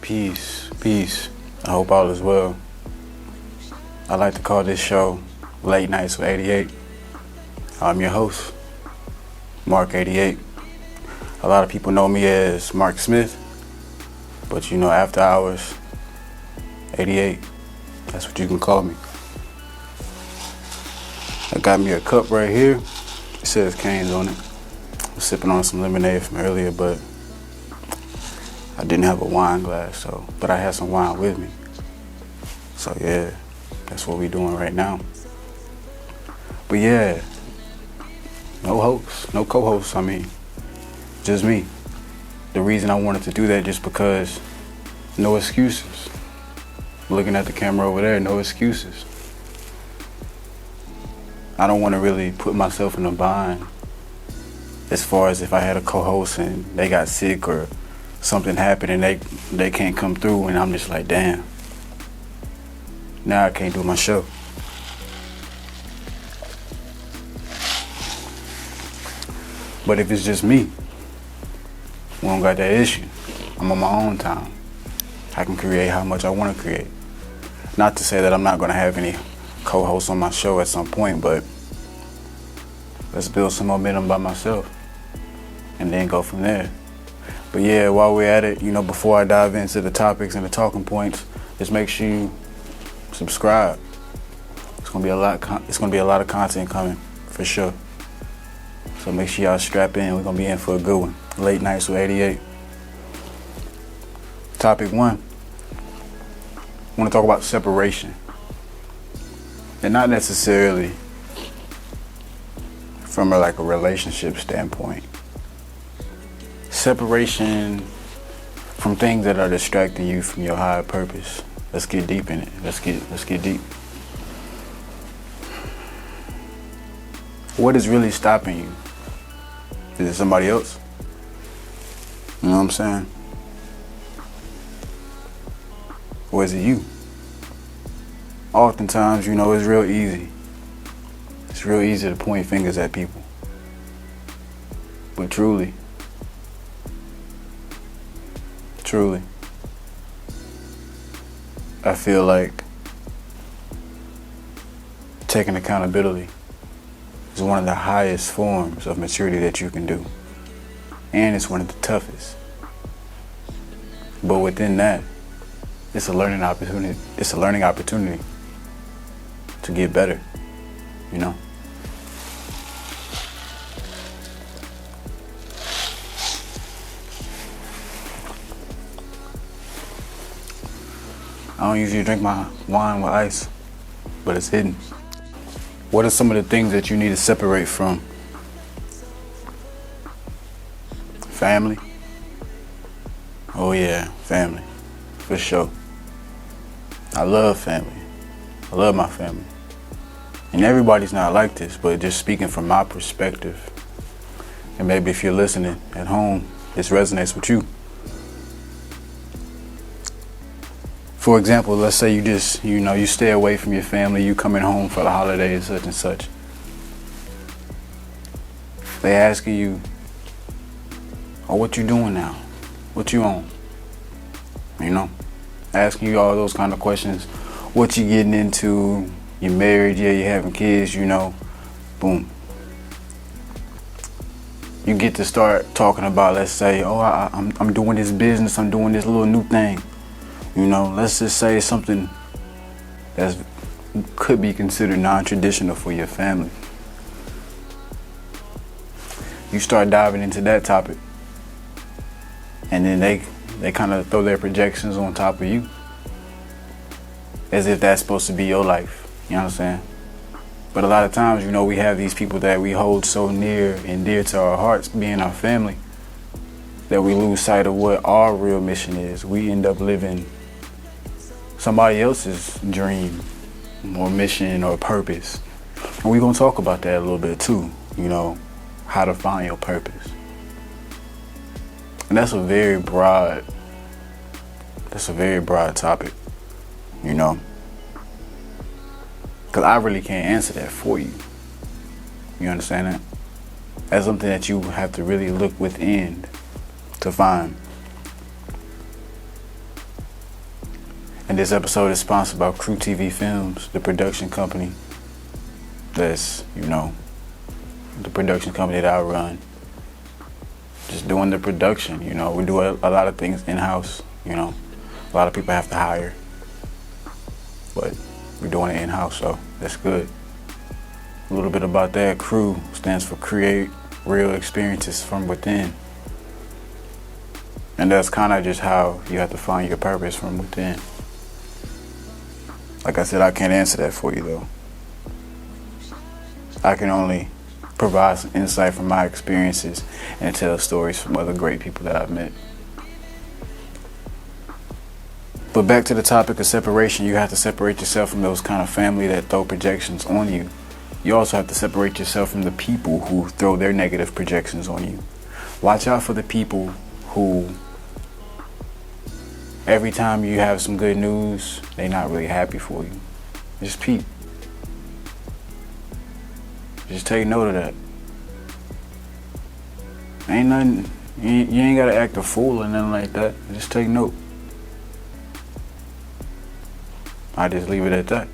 Peace, peace. I hope all is well. I like to call this show Late Nights with 88. I'm your host, Mark 88. A lot of people know me as Mark Smith, but you know, after hours, 88, that's what you can call me. I got me a cup right here. It says Cane's on it. I'm sipping on some lemonade from earlier, but I didn't have a wine glass, but I had some wine with me. So yeah, that's what we're doing right now. But yeah, no host, no co-host, just me. The reason I wanted to do that just because no excuses. Looking at the camera over there, no excuses. I don't want to really put myself in a bind as far as if I had a co-host and they got sick or something happened and they can't come through and I'm just like, damn, now I can't do my show. But if it's just me, we don't got that issue. I'm on my own time. I can create how much I want to create. Not to say that I'm not going to have any co-hosts on my show at some point, but let's build some momentum by myself and then go from there. But yeah, while we're at it, before I dive into the topics and the talking points, just make sure you subscribe. It's gonna be a lot of content coming for sure. So make sure y'all strap in. We're gonna be in for a good one. Late Nights with 88. Topic 1. I want to talk about separation, and not necessarily from a relationship standpoint. Separation from things that are distracting you from your higher purpose. Let's get deep in it. Let's get deep. What is really stopping you? Is it somebody else? You know what I'm saying? Or is it you? Oftentimes, it's real easy. It's real easy to point fingers at people. But truly, I feel like taking accountability is one of the highest forms of maturity that you can do. And it's one of the toughest. But within that, it's a learning opportunity. It's a learning opportunity to get better, I don't usually drink my wine with ice, but it's hidden. What are some of the things that you need to separate from? Family? Oh yeah, family, for sure. I love family. I love my family. And everybody's not like this, but just speaking from my perspective, and maybe if you're listening at home, this resonates with you. For example, let's say you just, you stay away from your family, you coming home for the holidays, such and such. They asking you, oh, what you doing now? What you on? Asking you all those kind of questions. What you getting into? You married, yeah, you having kids, boom. You get to start talking about, let's say, oh, I'm doing this business, I'm doing this little new thing. Let's just say something that could be considered non-traditional for your family. You start diving into that topic, and then they kind of throw their projections on top of you, as if that's supposed to be your life. You know what I'm saying? But a lot of times, we have these people that we hold so near and dear to our hearts, being our family, that we lose sight of what our real mission is. We end up living somebody else's dream or mission or purpose. And we're going to talk about that a little bit too, how to find your purpose. And that's a very broad topic, Because I really can't answer that for you. You understand that? That's something that you have to really look within to find. And this episode is sponsored by crewtvfilms, the production company that's, the production company that I run. Just doing the production, we do a lot of things in-house, a lot of people have to hire, but we're doing it in-house, so that's good. A little bit about that. Crew stands for Create Real Experiences from Within. And that's kind of just how you have to find your purpose from within. Like I said, I can't answer that for you though. I can only provide some insight from my experiences and tell stories from other great people that I've met. But back to the topic of separation, you have to separate yourself from those kind of family that throw projections on you. You also have to separate yourself from the people who throw their negative projections on you. Watch out for the people who, every time you have some good news, they're not really happy for you. Just peep. Just take note of that. Ain't nothing, you ain't gotta act a fool or nothing like that. Just take note. I just leave it at that.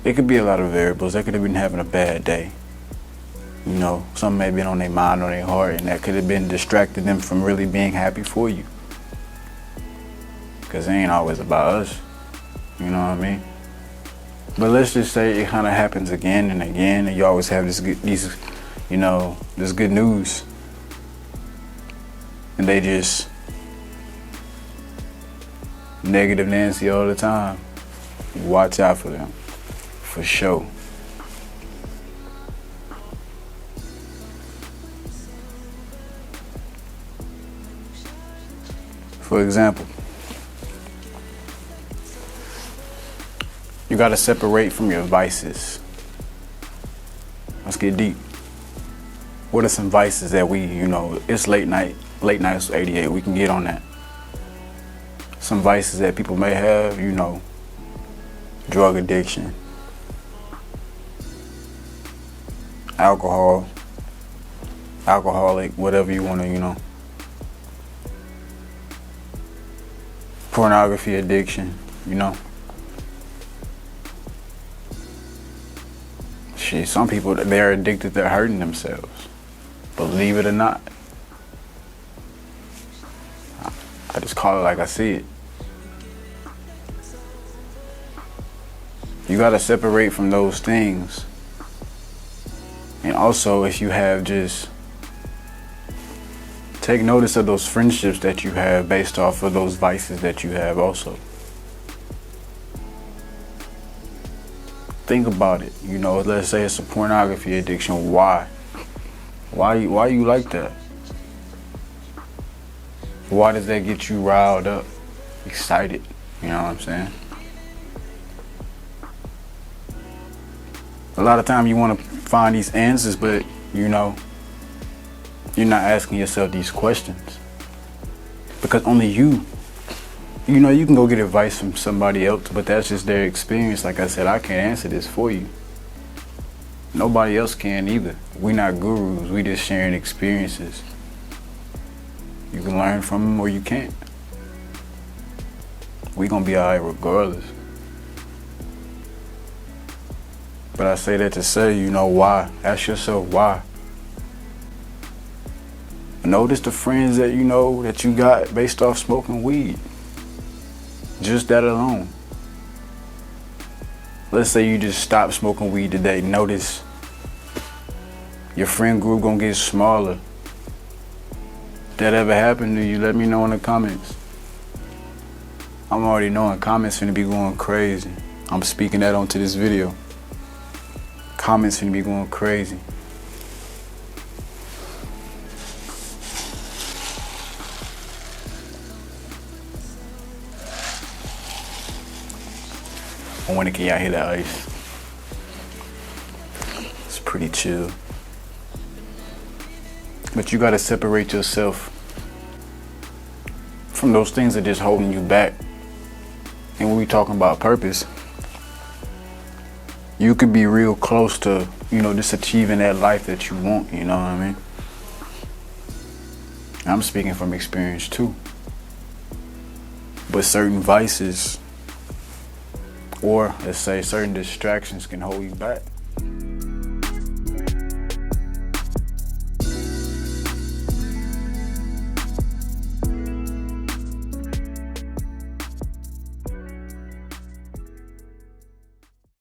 It could be a lot of variables. They could have been having a bad day. Something may have been on their mind or their heart, and that could have been distracting them from really being happy for you. Because it ain't always about us. You know what I mean? But let's just say it kind of happens again and again, and you always have this good news, and they just negative Nancy all the time. Watch out for them, for sure. For example, you gotta separate from your vices. Let's get deep. What are some vices that it's late night, it's 88, we can get on that. Some vices that people may have, drug addiction, alcoholic, whatever you want to, pornography addiction, Some people, they're addicted to hurting themselves. Believe it or not. I just call it like I see it. You gotta separate from those things. And also, if you have, just take notice of those friendships that you have based off of those vices that you have also. Think about it. Let's say it's a pornography addiction. Why? Why you like that? Why does that get you riled up, excited? You know what I'm saying? A lot of time you want to find these answers, but you're not asking yourself these questions. Because only you can go get advice from somebody else, but that's just their experience. Like I said, I can't answer this for you. Nobody else can either. We're not gurus, we just sharing experiences. You can learn from them or you can't. We're gonna be alright regardless. But I say that to say, why? Ask yourself why. Notice the friends that that you got based off smoking weed. Just that alone. Let's say you just stop smoking weed today. Notice your friend group gonna get smaller. If that ever happened to you, let me know in the comments. I'm already knowing comments finna be going crazy. I'm speaking that onto this video. Comments finna be going crazy. I wonder, can y'all hear that ice? It's pretty chill. But you gotta separate yourself from those things that are just holding you back. And when we talking about purpose, you could be real close to, just achieving that life that you want, you know what I mean? I'm speaking from experience too. But certain vices, or let's say certain distractions, can hold you back.